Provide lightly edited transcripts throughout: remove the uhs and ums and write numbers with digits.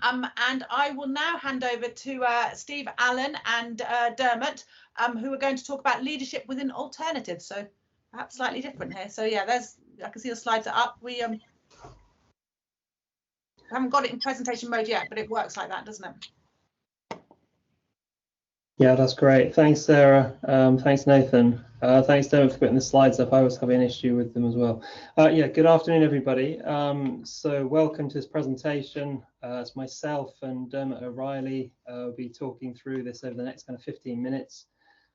And I will now hand over to Steve, Allen and Dermot, who are going to talk about leadership within alternatives. So perhaps slightly different here. So yeah, I can see the slides are up. We haven't got it in presentation mode yet, but it works like that, doesn't it? Yeah, that's great. Thanks, Sarah. Thanks, Nathan. Thanks, Dermot, for putting the slides up. I was having an issue with them as well. Yeah, good afternoon, everybody. So welcome to this presentation. It's myself and Dermot O'Reilly. We'll be talking through this over the next kind of 15 minutes.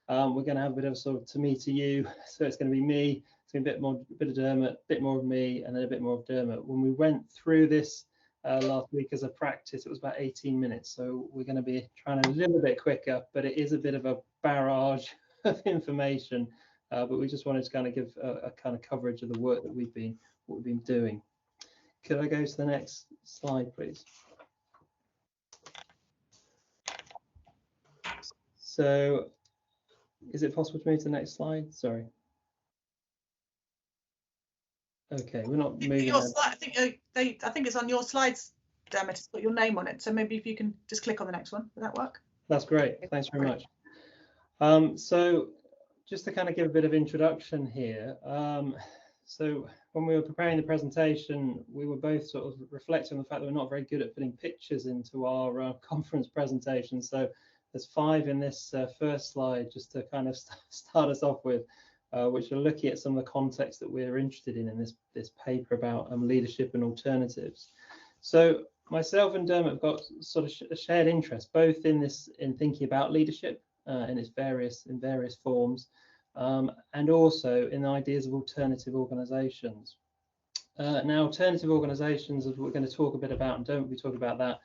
We're going to have a bit of sort of to me to you. So it's going to be me, it's going to be a bit of Dermot, a bit more of me, and then a bit more of Dermot. When we went through this last week as a practice, it was about 18 minutes. So we're going to be trying a little bit quicker, but it is a bit of a barrage of information. But we just wanted to kind of give a kind of coverage of the work that what we've been doing. Could I go to the next slide, please? So is it possible to move to the next slide? Sorry. Okay, we're not moving. I think it's on your slides, Dermot. It's got your name on it. So maybe if you can just click on the next one, would that work? That's great. Thanks very much. So just to kind of give a bit of introduction here. So when we were preparing the presentation, we were both sort of reflecting on the fact that we're not very good at putting pictures into our conference presentation. So there's 5 in this first slide, just to kind of start us off with, which are looking at some of the context that we're interested in this paper about leadership and alternatives. So myself and Dermot have got sort of a shared interest, both in thinking about leadership in various forms, and also in the ideas of alternative organisations. Now, alternative organisations, as we're going to talk a bit about, and Dermot will be talking about that,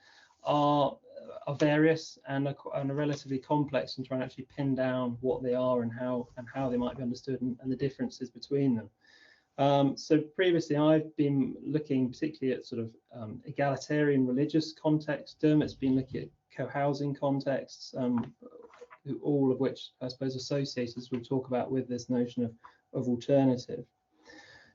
are various and are relatively complex, and trying to actually pin down what they are and how they might be understood, and the differences between them. So previously I've been looking particularly at sort of egalitarian religious contexts. Dermot's been looking at co-housing contexts, all of which I suppose associated, as we'll talk about, with this notion of alternative.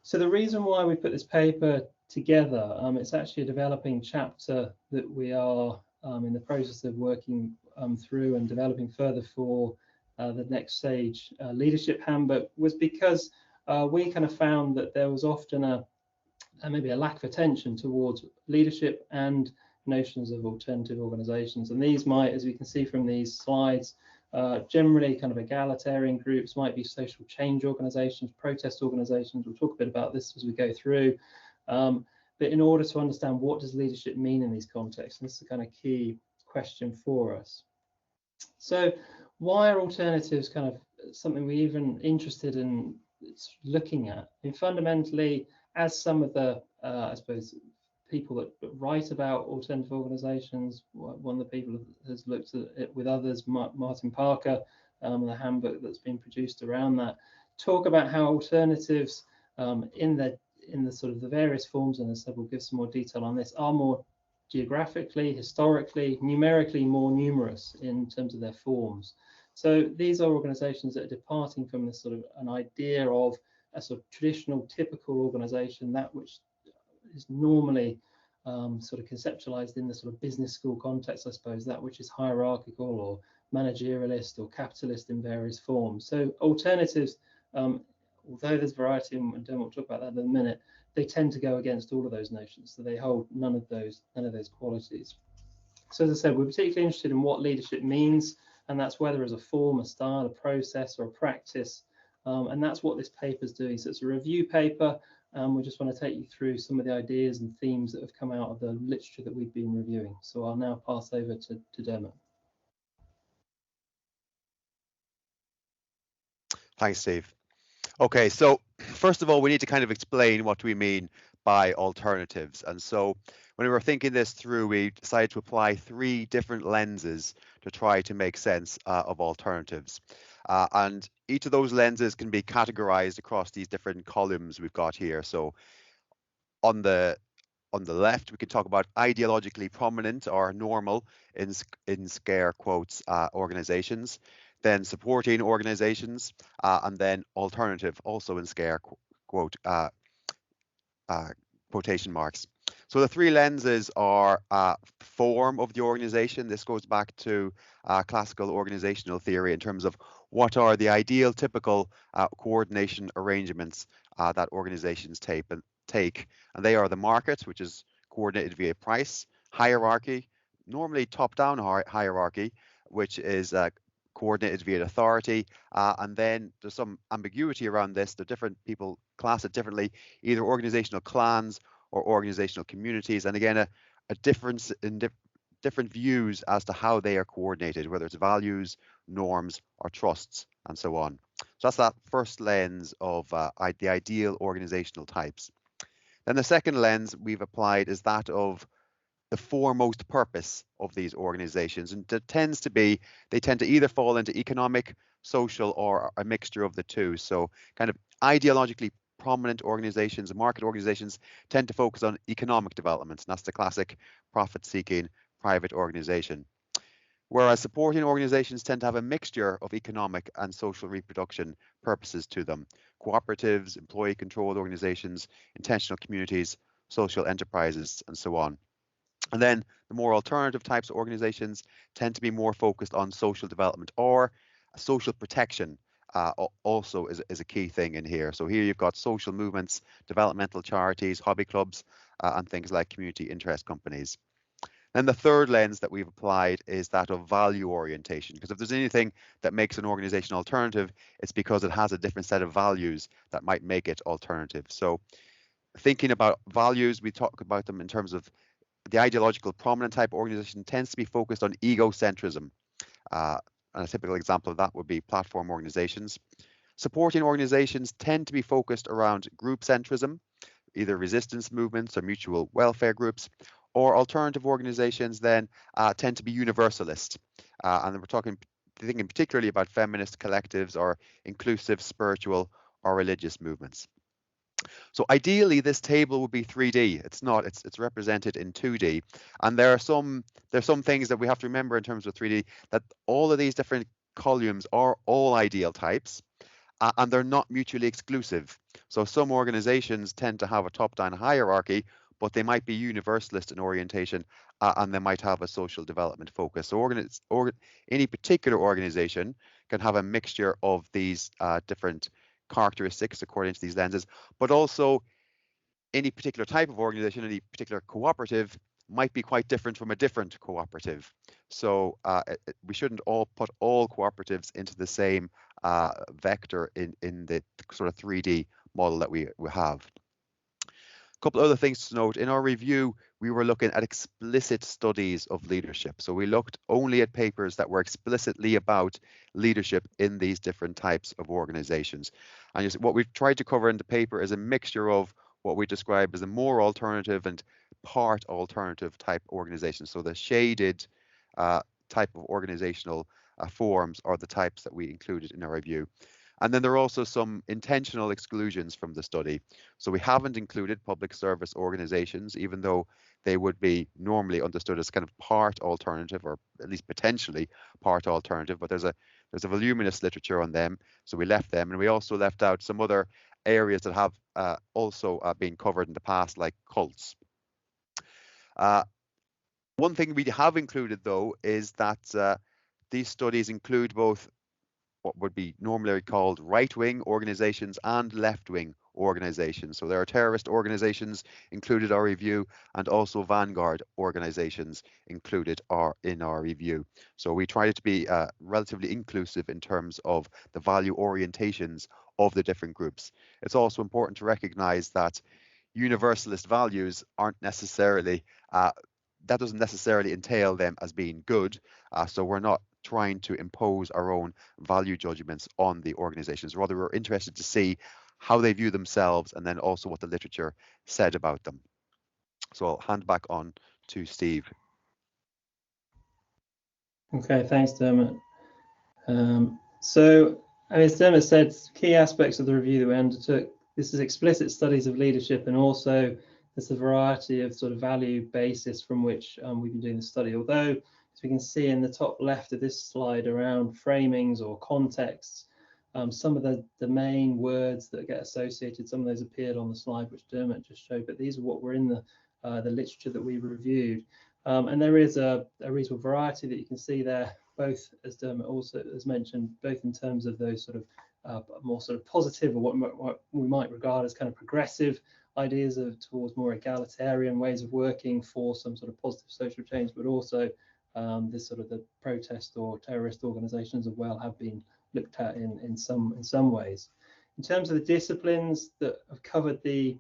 So the reason why we put this paper together, it's actually a developing chapter that we are in the process of working through and developing further for the next stage leadership handbook, was because we kind of found that there was often maybe a lack of attention towards leadership and notions of alternative organisations. And these might, as we can see from these slides, generally kind of egalitarian groups, might be social change organisations, protest organisations. We'll talk a bit about this as we go through. But in order to understand what does leadership mean in these contexts, and this is a kind of key question for us. So why are alternatives kind of something we're even interested in looking at? I mean, fundamentally, as some of the, I suppose, people that write about alternative organisations, one of the people has looked at it with others, Martin Parker, the handbook that's been produced around that, talk about how alternatives in the sort of the various forms, and as I said, we'll give some more detail on this, are more geographically, historically, numerically more numerous in terms of their forms. So these are organisations that are departing from this sort of an idea of a sort of traditional, typical organisation, that which is normally sort of conceptualized in the sort of business school context, I suppose, that which is hierarchical or managerialist or capitalist in various forms. So alternatives, although there's variety, and Dermot will talk about that in a minute, they tend to go against all of those notions. So they hold none of those qualities. So as I said, we're particularly interested in what leadership means, and that's whether as a form, a style, a process, or a practice. And that's what this paper is doing. So it's a review paper. We just want to take you through some of the ideas and themes that have come out of the literature that we've been reviewing. So I'll now pass over to Dermot. Thanks, Steve. Okay, so first of all, we need to kind of explain what do we mean by alternatives. And so when we were thinking this through, we decided to apply 3 different lenses to try to make sense of alternatives. And each of those lenses can be categorized across these different columns we've got here. So on the left, we can talk about ideologically prominent or normal in scare quotes organizations, then supporting organizations, and then alternative, also in scare quote quotation marks. So the 3 lenses are form of the organization. This goes back to classical organizational theory in terms of what are the ideal typical coordination arrangements that organizations take. And they are the market, which is coordinated via price, hierarchy, normally top-down hierarchy, which is coordinated via authority, and then there's some ambiguity around this. The different people class it differently, either organizational clans or organizational communities, and again a difference in different views as to how they are coordinated, whether it's values, norms, or trusts, and so on. So that's that first lens of the ideal organizational types. Then the second lens we've applied is that of the foremost purpose of these organizations, and it tends to be, they tend to either fall into economic, social, or a mixture of the two. So kind of ideologically prominent organizations, market organizations, tend to focus on economic developments, and that's the classic profit-seeking private organization. Whereas supporting organizations tend to have a mixture of economic and social reproduction purposes to them. Cooperatives, employee-controlled organizations, intentional communities, social enterprises, and so on. And then the more alternative types of organizations tend to be more focused on social development, or social protection also is a key thing in here. So here you've got social movements, developmental charities, hobby clubs, and things like community interest companies. Then the third lens that we've applied is that of value orientation, because if there's anything that makes an organization alternative, it's because it has a different set of values that might make it alternative. So thinking about values, we talk about them in terms of the ideological prominent type organization tends to be focused on egocentrism. And a typical example of that would be platform organizations. Supporting organizations tend to be focused around group centrism, either resistance movements or mutual welfare groups, or alternative organizations then tend to be universalist. And we're thinking particularly about feminist collectives or inclusive spiritual or religious movements. So ideally, this table would be 3D. It's not. It's represented in 2D. And there's some things that we have to remember in terms of 3D, that all of these different columns are all ideal types, and they're not mutually exclusive. So some organizations tend to have a top-down hierarchy, but they might be universalist in orientation, and they might have a social development focus. So any particular organization can have a mixture of these different characteristics according to these lenses, but also any particular type of organization, any particular cooperative might be quite different from a different cooperative. So we shouldn't all put all cooperatives into the same vector in the sort of 3D model that we have. A couple other things to note. In our review, we were looking at explicit studies of leadership. So we looked only at papers that were explicitly about leadership in these different types of organizations. And what we've tried to cover in the paper is a mixture of what we describe as a more alternative and part alternative type organizations. So the shaded type of organizational forms are the types that we included in our review. And then there are also some intentional exclusions from the study. So we haven't included public service organizations, even though they would be normally understood as kind of part alternative, or at least potentially part alternative, but there's a voluminous literature on them, so we left them. And we also left out some other areas that have also been covered in the past, like cults. One thing we have included, though, is that these studies include both what would be normally called right-wing organizations and left-wing organizations. So there are terrorist organizations included our review, and also vanguard organizations included in our review. So we tried to be relatively inclusive in terms of the value orientations of the different groups. It's also important to recognize that universalist values aren't necessarily, that doesn't necessarily entail them as being good. So we're not trying to impose our own value judgments on the organizations. Rather, we're interested to see how they view themselves, and then also what the literature said about them. So I'll hand back on to Steve. Okay, thanks, Dermot. So, as Dermot said, key aspects of the review that we undertook, this is explicit studies of leadership, and also there's a variety of sort of value basis from which we've been doing the study. Although, as we can see in the top left of this slide around framings or contexts, some of the main words that get associated, some of those appeared on the slide which Dermot just showed, but these are what were in the literature that we reviewed. And there is a reasonable variety that you can see there, both, as Dermot also has mentioned, both in terms of those sort of more sort of positive, or what we might regard as kind of progressive ideas towards more egalitarian ways of working for some sort of positive social change, but also this sort of the protest or terrorist organizations as well have been looked at in some ways. In terms of the disciplines that have covered that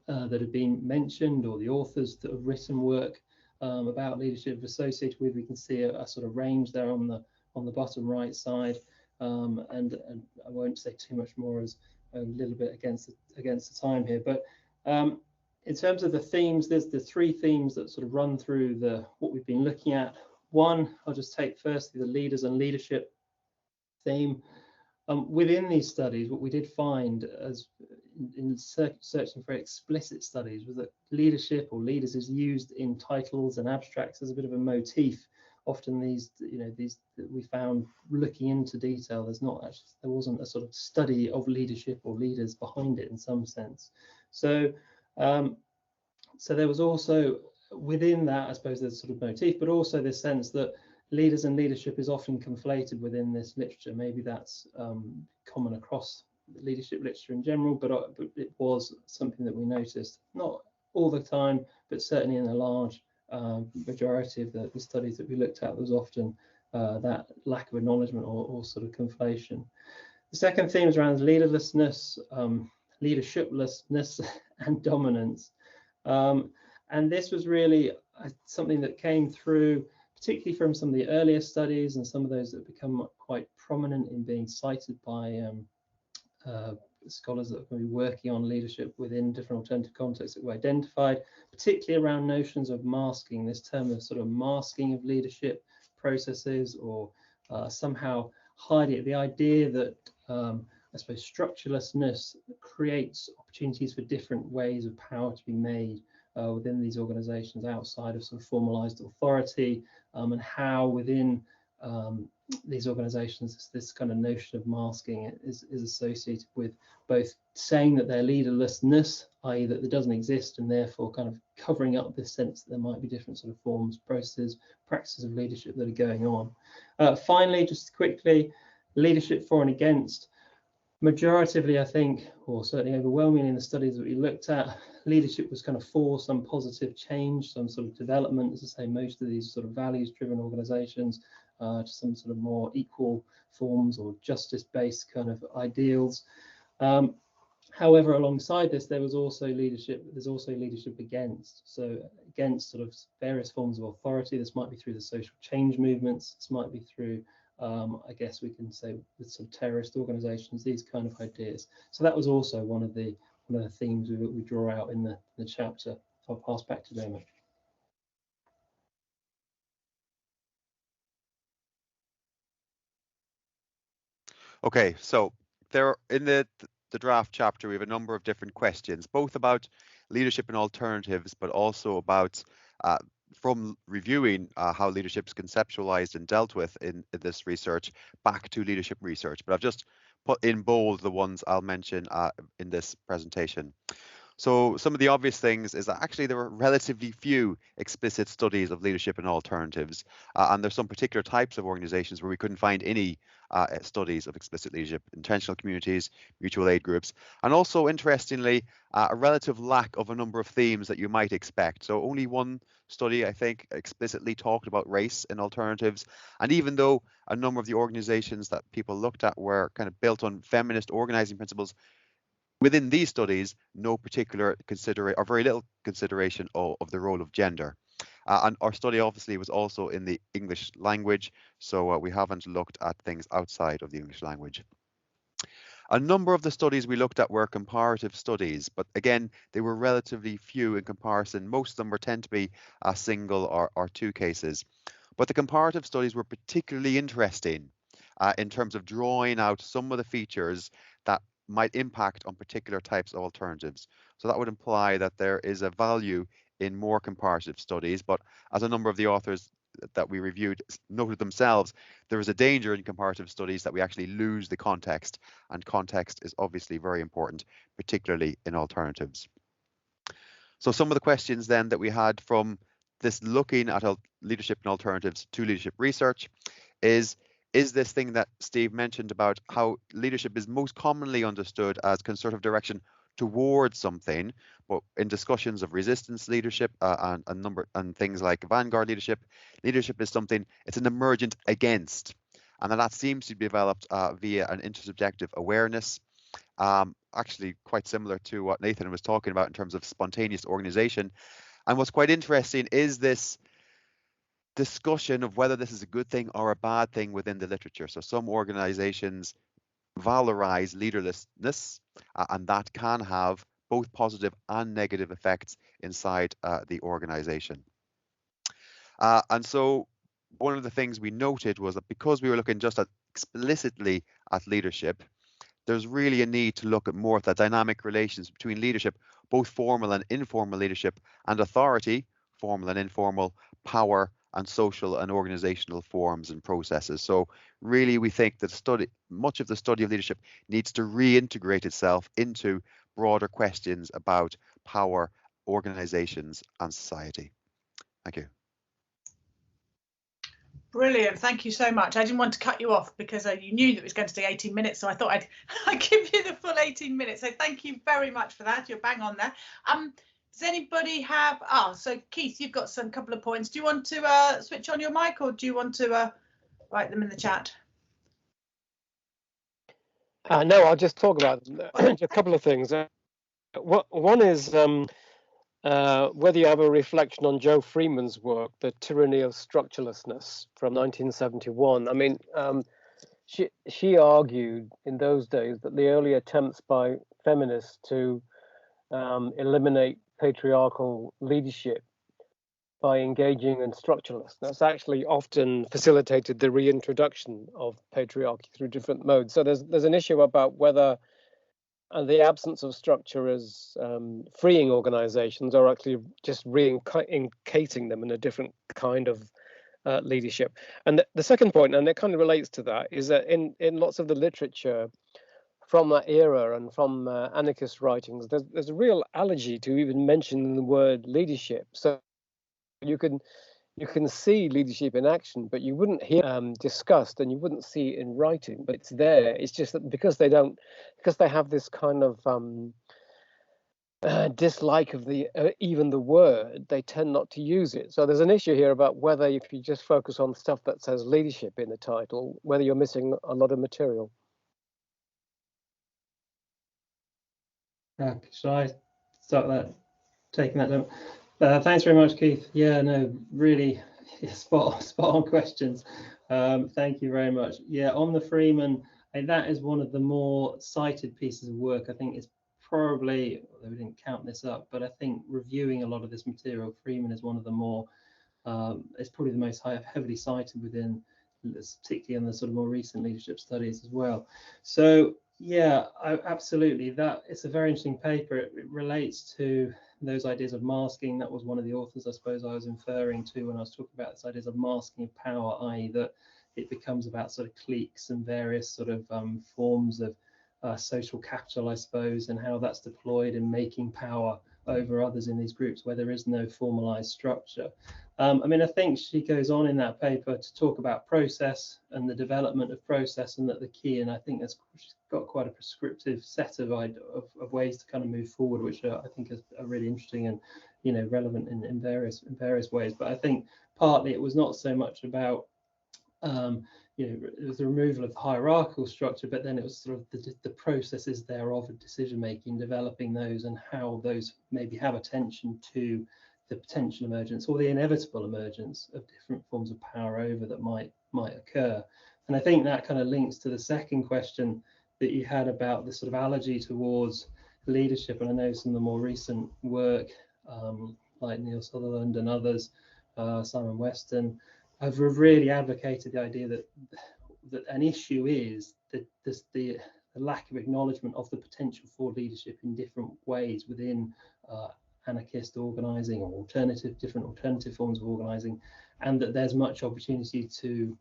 have been mentioned, or the authors that have written work about leadership associated with, we can see a sort of range there on the bottom right side, and I won't say too much more as a little bit against the time here, but in terms of the themes, there's the three themes that sort of run through what we've been looking at. One, I'll just take firstly the leaders and leadership theme. Within these studies, what we did find as in searching for explicit studies was that leadership or leaders is used in titles and abstracts as a bit of a motif. Often these that we found looking into detail, there wasn't a sort of study of leadership or leaders behind it in some sense. So so there was also within that, I suppose, there's sort of motif, but also this sense that leaders and leadership is often conflated within this literature. Maybe that's common across leadership literature in general, but it was something that we noticed, not all the time, but certainly in a large majority of the studies that we looked at, there was often that lack of acknowledgement or sort of conflation. The second theme is around leaderlessness, leadershiplessness, and dominance. And this was really something that came through, particularly from some of the earlier studies and some of those that have become quite prominent in being cited by scholars that are going to be working on leadership within different alternative contexts that were identified, particularly around notions of masking, this term of sort of masking of leadership processes, or somehow hiding it. The idea that I suppose structurelessness creates opportunities for different ways of power to be made within these organizations outside of sort of formalized authority, and how within these organizations this kind of notion of masking is associated with both saying that their leaderlessness, i.e. that there doesn't exist, and therefore kind of covering up this sense that there might be different sort of forms, processes, practices of leadership that are going on. Finally, just quickly, leadership for and against. Majoritively, I think, or certainly overwhelmingly in the studies that we looked at, leadership was kind of for some positive change, some sort of development. As I say, most of these sort of values-driven organizations to some sort of more equal forms or justice-based kind of ideals. However, alongside this, there's also leadership against. So against sort of various forms of authority. This might be through the social change movements. This might be through I guess we can say with some terrorist organizations, these kind of ideas. So that was also one of the themes we draw out in the chapter. I'll pass back to Dermot. Okay, so there in the draft chapter, we have a number of different questions, both about leadership and alternatives, but also about from reviewing how leadership is conceptualized and dealt with in this research back to leadership research. But I've just put in bold the ones I'll mention in this presentation. So some of the obvious things is that actually there were relatively few explicit studies of leadership and alternatives, and there's some particular types of organizations where we couldn't find any studies of explicit leadership, intentional communities, mutual aid groups, and also interestingly a relative lack of a number of themes that you might expect. So only one study, I think, explicitly talked about race in alternatives, and even though a number of the organizations that people looked at were kind of built on feminist organizing principles, within these studies, no particular consideration or very little consideration of the role of gender. And our study obviously was also in the English language, so we haven't looked at things outside of the English language. A number of the studies we looked at were comparative studies, but again, they were relatively few in comparison. Most of them tend to be a single or two cases. But the comparative studies were particularly interesting in terms of drawing out some of the features that might impact on particular types of alternatives. So that would imply that there is a value in more comparative studies, but as a number of the authors that we reviewed noted themselves, there is a danger in comparative studies that we actually lose the context, and context is obviously very important, particularly in alternatives. So some of the questions then that we had from this looking at leadership and alternatives to leadership research is this thing that Steve mentioned about how leadership is most commonly understood as concerted direction towards something, but in discussions of resistance leadership and things like vanguard leadership is something, it's an emergent against, and that seems to be developed via an intersubjective awareness, actually quite similar to what Nathan was talking about in terms of spontaneous organization. And what's quite interesting is this discussion of whether this is a good thing or a bad thing within the literature. So some organizations valorize leaderlessness, and that can have both positive and negative effects inside the organization. And so one of the things we noted was that because we were looking just explicitly at leadership, there's really a need to look at more of the dynamic relations between leadership, both formal and informal leadership, and authority, formal and informal, power, and social and organizational forms and processes. So really we think that much of the study of leadership needs to reintegrate itself into broader questions about power, organizations, and society. Thank you. Brilliant, thank you so much. I didn't want to cut you off because you knew that it was going to take 18 minutes, so I thought I'd give you the full 18 minutes. So thank you very much for that. You're bang on there. Does anybody have? So Keith, you've got some couple of points. Do you want to switch on your mic, or do you want to write them in the chat? No, I'll just talk about a couple of things. One is whether you have a reflection on Joe Freeman's work, The Tyranny of Structurelessness from 1971. I mean, she argued in those days that the early attempts by feminists to eliminate patriarchal leadership by engaging in structurelessness actually often facilitated the reintroduction of patriarchy through different modes. So there's an issue about whether the absence of structure is freeing organizations or actually just re-encating them in a different kind of leadership. And the second point, and it kind of relates to that, is that in lots of the literature from that era and from anarchist writings, there's a real allergy to even mention the word leadership. So you can see leadership in action, but you wouldn't hear discussed, and you wouldn't see it in writing. But it's there. It's just that because they have this kind of dislike of even the word, they tend not to use it. So there's an issue here about whether if you just focus on stuff that says leadership in the title, whether you're missing a lot of material. Should I start taking that down? Thanks very much, Keith. Yeah, no, really spot on questions. Thank you very much. Yeah, on the Freeman, that is one of the more cited pieces of work. I think it's probably, although we didn't count this up, but I think reviewing a lot of this material, Freeman is one of the more, it's probably the most heavily cited within, particularly in the sort of more recent leadership studies as well. So yeah, absolutely. That it's a very interesting paper. It relates to those ideas of masking. That was one of the authors, I suppose, I was inferring to when I was talking about this ideas of masking of power, i.e. that it becomes about sort of cliques and various sort of forms of social capital, I suppose, and how that's deployed in making power over others in these groups where there is no formalized structure. I mean, I think she goes on in that paper to talk about process and the development of process, and that the key, and I think she's got quite a prescriptive set of ways to kind of move forward, which I think are really interesting and, you know, relevant in various ways. But I think partly it was not so much about you know, it was the removal of the hierarchical structure, but then it was sort of the processes thereof of decision making, developing those, and how those maybe have attention to the potential emergence or the inevitable emergence of different forms of power over that might occur. And I think that kind of links to the second question that you had about the sort of allergy towards leadership. And I know some of the more recent work, like Neil Sutherland and others, Simon Weston, have really advocated the idea that an issue is that the lack of acknowledgement of the potential for leadership in different ways within anarchist organizing or different alternative forms of organizing, and that there's much opportunity to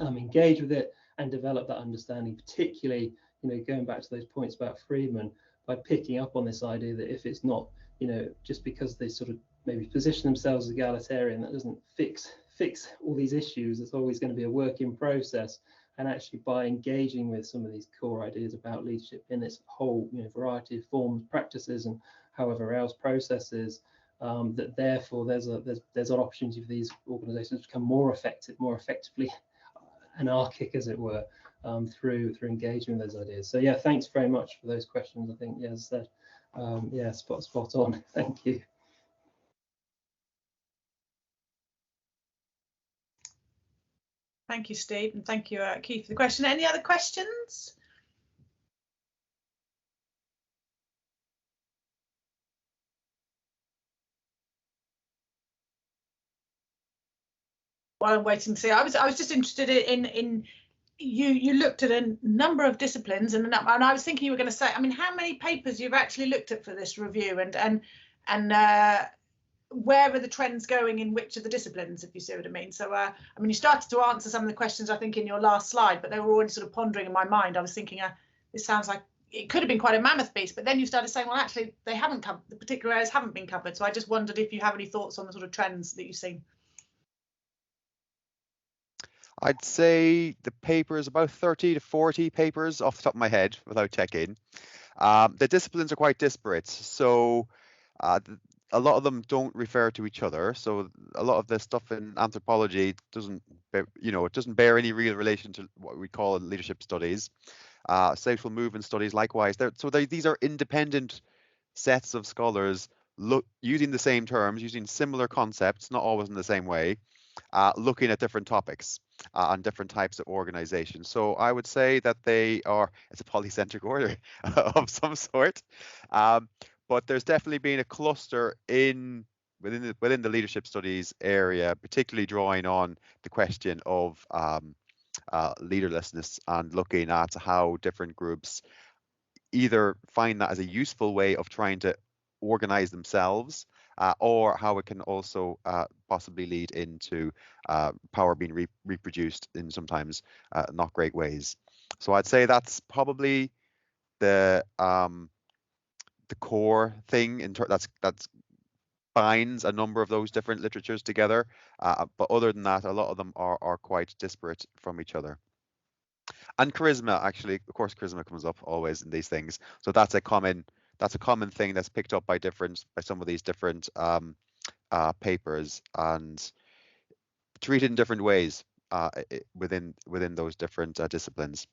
engage with it and develop that understanding, particularly, you know, going back to those points about Friedman, by picking up on this idea that if it's not, you know, just because they sort of maybe position themselves as egalitarian. That doesn't fix all these issues. It's always going to be a work in process. And actually, by engaging with some of these core ideas about leadership in its whole variety of forms, practices, and however else processes, that therefore there's an opportunity for these organisations to become more effectively anarchic, as it were, through engaging with those ideas. So yeah, thanks very much for those questions. I think, as I said, spot on. Thank you. Thank you, Steve, and thank you, Keith, for the question. Any other questions? While I'm waiting to see, I was just interested in you looked at a number of disciplines, and I was thinking you were going to say, I mean, how many papers you've actually looked at for this review, and where are the trends going in which of the disciplines, if you see what I mean? So, I mean, you started to answer some of the questions, I think, in your last slide, but they were already sort of pondering in my mind. I was thinking, this sounds like it could have been quite a mammoth piece, but then you started saying, well, actually, they haven't covered, the particular areas haven't been covered. So I just wondered if you have any thoughts on the sort of trends that you've seen. I'd say the papers, about 30 to 40 papers off the top of my head without checking. The disciplines are quite disparate. So a lot of them don't refer to each other. So a lot of the stuff in anthropology doesn't, it doesn't bear any real relation to what we call leadership studies. Social movement studies, likewise. These are independent sets of scholars using the same terms, using similar concepts, not always in the same way, looking at different topics and different types of organizations. So I would say that it's a polycentric order of some sort. But there's definitely been a cluster within the leadership studies area, particularly drawing on the question of leaderlessness and looking at how different groups either find that as a useful way of trying to organize themselves, or how it can also possibly lead into power being reproduced in sometimes not great ways. So I'd say that's probably the core thing that's binds a number of those different literatures together. But other than that, a lot of them are quite disparate from each other. And charisma, actually, of course, charisma comes up always in these things. So that's a common thing that's picked up by some of these different papers and treated in different ways within those different disciplines.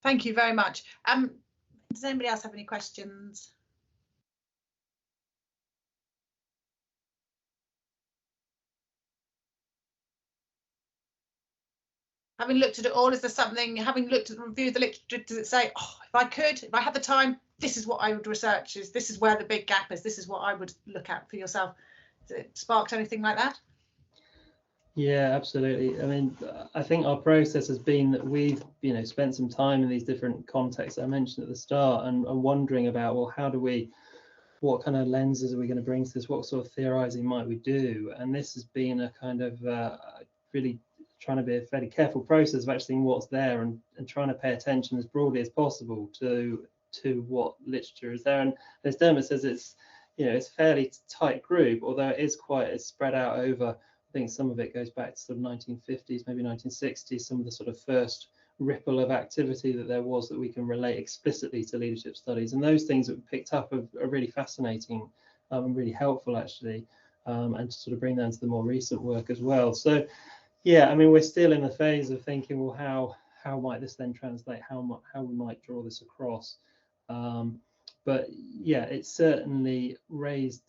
Thank you very much. Does anybody else have any questions? Having looked at it all, is there something, having looked at the review of the literature, does it say, oh, if I had the time, this is what I would research, this is where the big gap is, this is what I would look at for yourself? Has it sparked anything like that? Yeah, absolutely. I mean, I think our process has been that we've, spent some time in these different contexts I mentioned at the start, and wondering about, well, what kind of lenses are we going to bring to this? What sort of theorizing might we do? And this has been a kind of really trying to be a fairly careful process of actually seeing what's there and trying to pay attention as broadly as possible to what literature is there. And as Dermot says, it's a fairly tight group, although it's spread out over. I think some of it goes back to sort of 1950s, maybe 1960s, some of the sort of first ripple of activity that there was that we can relate explicitly to leadership studies. And those things that we picked up are really fascinating and really helpful, actually, and to sort of bring that into the more recent work as well. So, yeah, I mean, we're still in the phase of thinking, well, how might this then translate? How we might draw this across? But yeah, it's certainly raised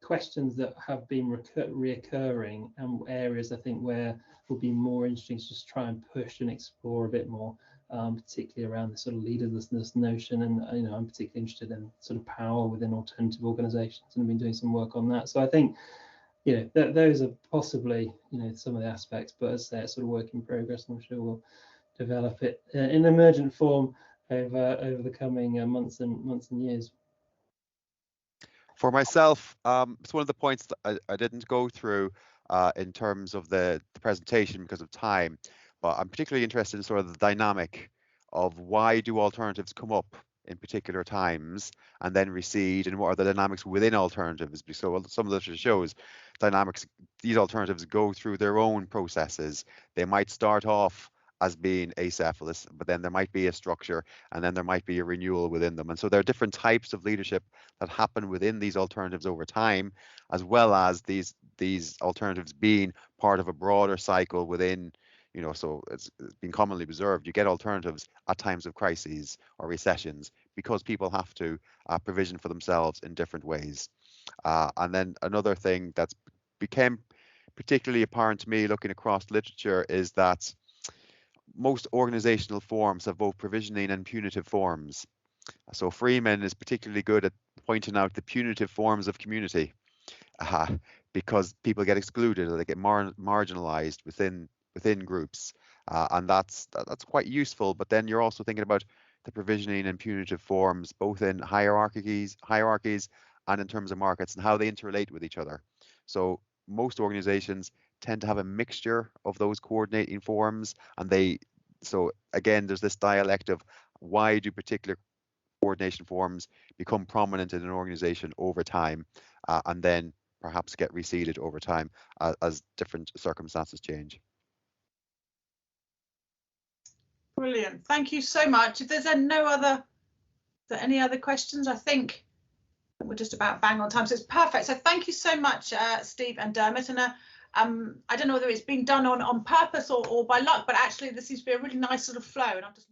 questions that have been reoccurring, and areas I think where would be more interesting to just try and push and explore a bit more, particularly around the sort of leaderlessness notion. And I'm particularly interested in sort of power within alternative organizations, and I've been doing some work on that. So I think those are possibly some of the aspects, but as I say, it's sort of work in progress, and I'm sure we'll develop it in emergent form over the coming months and years. For myself, it's one of the points that I didn't go through in terms of the presentation because of time, but I'm particularly interested in sort of the dynamic of why do alternatives come up in particular times and then recede, and what are the dynamics within alternatives? So some of the literature shows dynamics, these alternatives go through their own processes. They might start off as being acephalous, but then there might be a structure, and then there might be a renewal within them. And so there are different types of leadership that happen within these alternatives over time, as well as these alternatives being part of a broader cycle within, you know, so it's been commonly observed, you get alternatives at times of crises or recessions because people have to provision for themselves in different ways. And then another thing that's became particularly apparent to me looking across literature is that most organizational forms have both provisioning and punitive forms. So Freeman is particularly good at pointing out the punitive forms of community because people get excluded or they get marginalized within groups, and that's quite useful. But then you're also thinking about the provisioning and punitive forms both in hierarchies and in terms of markets and how they interrelate with each other. So most organizations tend to have a mixture of those coordinating forms, and so again there's this dialect of why do particular coordination forms become prominent in an organization over time, and then perhaps get receded over time as different circumstances change. Brilliant. Thank you so much. If there's any other questions, I think we're just about bang on time, so it's perfect. So thank you so much, Steve and Dermot. And I don't know whether it's been done on purpose or by luck, but actually this seems to be a really nice sort of flow, and I'm just